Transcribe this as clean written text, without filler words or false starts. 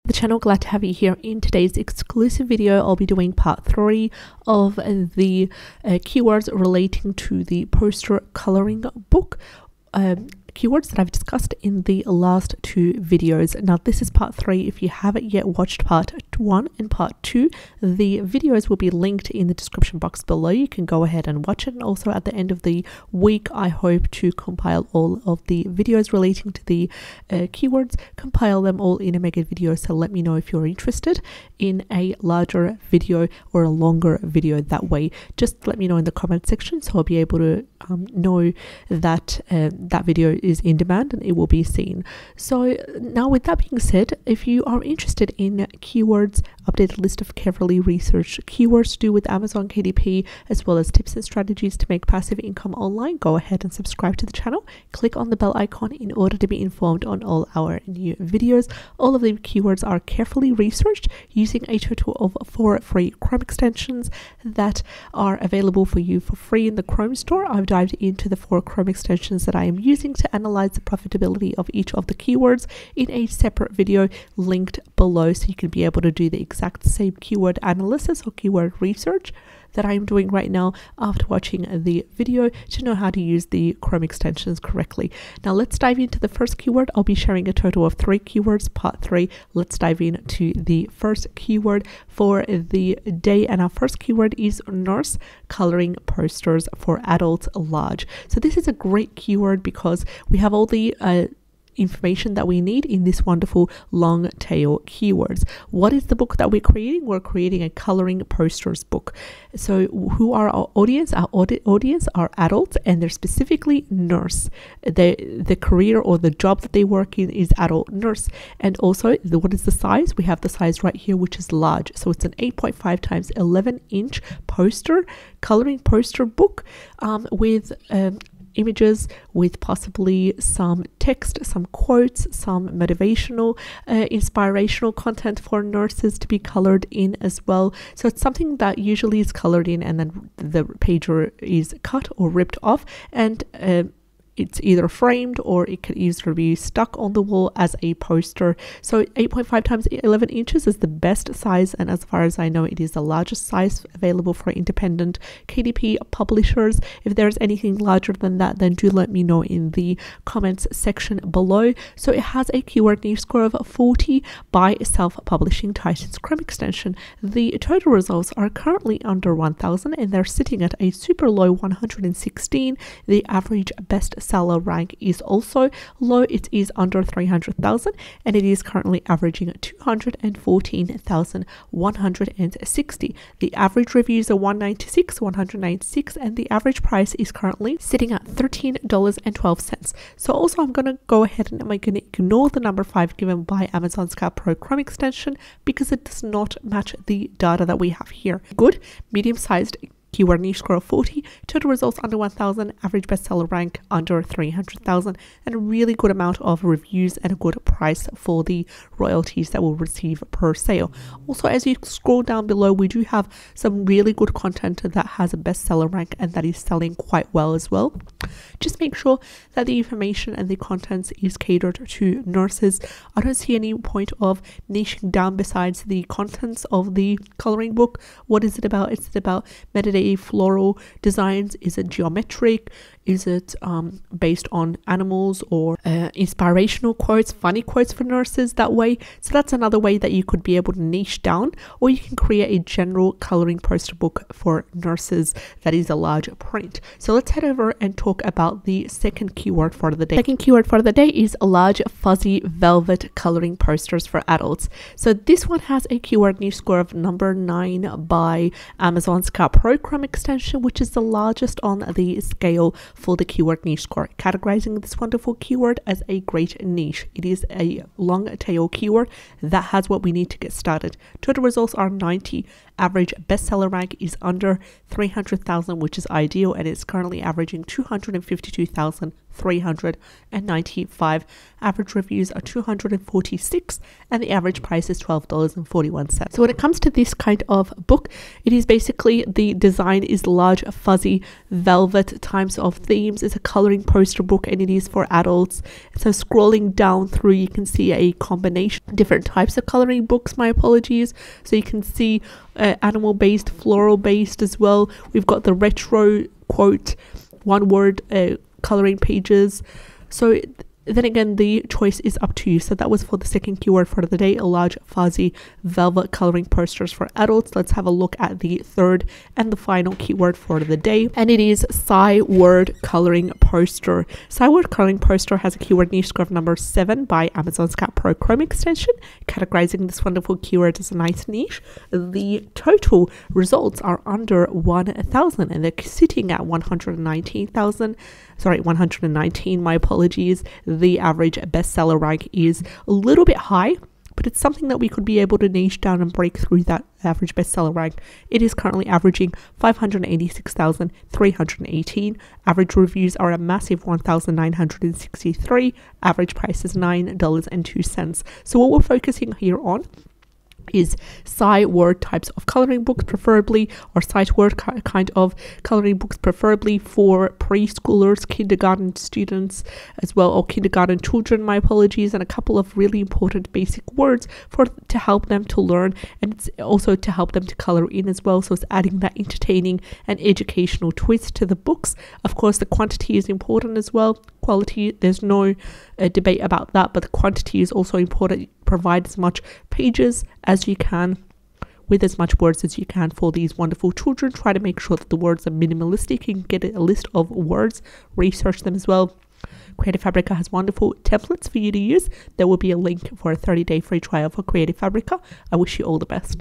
the channel. Glad to have you here. In today's exclusive video, I'll be doing part 3 of the keywords relating to the poster coloring book. Keywords that I've discussed in the last 2 videos. Now this is part 3. If you haven't yet watched part 1 and part 2, the videos will be linked in the description box below. You can go ahead and watch it, and also at the end of the week I hope to compile all of the videos relating to the keywords, compile them all in a mega video. So let me know if you're interested in a larger video or a longer video. That way, just let me know in the comment section, so I'll be able to know that that video is in demand and it will be seen. So now, with that being said, if you are interested in keywords, updated list of carefully researched keywords to do with Amazon KDP, as well as tips and strategies to make passive income online, go ahead and subscribe to the channel. Click on the bell icon in order to be informed on all our new videos. All of the keywords are carefully researched using a total of 4 free Chrome extensions that are available for you for free in the Chrome store. I've dived into the 4 Chrome extensions that I am using to analyze the profitability of each of the keywords in a separate video linked below, so you can be able to do the exact same keyword analysis or keyword research that I'm doing right now after watching the video, to know how to use the Chrome extensions correctly. Now let's dive into the first keyword. I'll be sharing a total of 3 keywords, part 3. Let's dive into the first keyword for the day, and our first keyword is nurse coloring posters for adults large. So this is a great keyword because we have all the information that we need in this wonderful long tail keywords. What is the book that we're creating? We're creating a coloring posters book. So who are our audience? Our audience are adults, and they're specifically nurse. The career or the job that they work in is adult nurse. And also, what is the size? We have the size right here, which is large. So it's an 8.5 times 11 inch poster, coloring poster book with images, with possibly some text, some quotes, some motivational, inspirational content for nurses to be colored in as well. So it's something that usually is colored in and then the pager is cut or ripped off, and it's either framed or it could easily be stuck on the wall as a poster. So 8.5 times 11 inches is the best size, and as far as I know, it is the largest size available for independent KDP publishers. If there's anything larger than that, then do let me know in the comments section below. So it has a keyword niche score of 40 by self-publishing Titans Chrome extension. The total results are currently under 1,000 and they're sitting at a super low 116. The average best seller rank is also low. It is under 300,000 and it is currently averaging 214,160. The average reviews are 196, and the average price is currently sitting at $13.12. So also, I'm going to go ahead and I'm going to ignore the number 5 given by Amazon Scout Pro Chrome extension because it does not match the data that we have here. Good, medium-sized keyword niche score of 40, total results under 1,000, average bestseller rank under 300,000, and a really good amount of reviews and a good price for the royalties that we'll receive per sale. Also, as you scroll down below, we do have some really good content that has a bestseller rank and that is selling quite well as well. Just make sure that the information and the contents is catered to nurses. I don't see any point of niching down besides the contents of the coloring book. What is it about? It's about metadata, floral designs. Is it geometric? Is it based on animals or inspirational quotes, funny quotes for nurses that way? So that's another way that you could be able to niche down, or you can create a general coloring poster book for nurses that is a large print. So let's head over and talk about the second keyword for the day. Second keyword for the day is large fuzzy velvet coloring posters for adults. So this one has a keyword niche score of number 9 by Amazon Scout Pro Chrome extension, which is the largest on the scale for the keyword niche score, categorizing this wonderful keyword as a great niche. It is a long tail keyword that has what we need to get started. Total results are 90. Average bestseller rank is under 300,000, which is ideal, and it's currently averaging 252,000 $395. Average reviews are 246, and the average price is $12.41. So when it comes to this kind of book, it is basically, the design is large, fuzzy, velvet types of themes. It's a coloring poster book, and it is for adults. So scrolling down through, you can see a combination of different types of coloring books. My apologies. So you can see animal based, floral based as well. We've got the retro quote, one word coloring pages. So then again, the choice is up to you. So that was for the second keyword for the day, a large fuzzy velvet coloring posters for adults. Let's have a look at the third and the final keyword for the day, and it is word coloring poster. Word coloring poster has a keyword niche score of number 7 by Amazon's Cat Pro Chrome extension, categorizing this wonderful keyword as a nice niche. The total results are under 1,000, and they're sitting at 119, my apologies. The average bestseller rank is a little bit high, but it's something that we could be able to niche down and break through that average bestseller rank. It is currently averaging 586,318. Average reviews are a massive 1,963. Average price is $9.02. So what we're focusing here on is word types of coloring books, preferably, or word kind of coloring books, preferably for preschoolers, kindergarten students as well, or kindergarten children, my apologies, and a couple of really important basic words to help them to learn, and it's also to help them to color in as well. So it's adding that entertaining and educational twist to the books. Of course, the quantity is important as well. Quality, there's no debate about that, but the quantity is also important. Provide as much pages as you can with as much words as you can for these wonderful children. Try to make sure that the words are minimalistic. You can get a list of words, research them as well. Creative Fabrica has wonderful templates for you to use. There will be a link for a 30-day free trial for Creative Fabrica. I wish you all the best.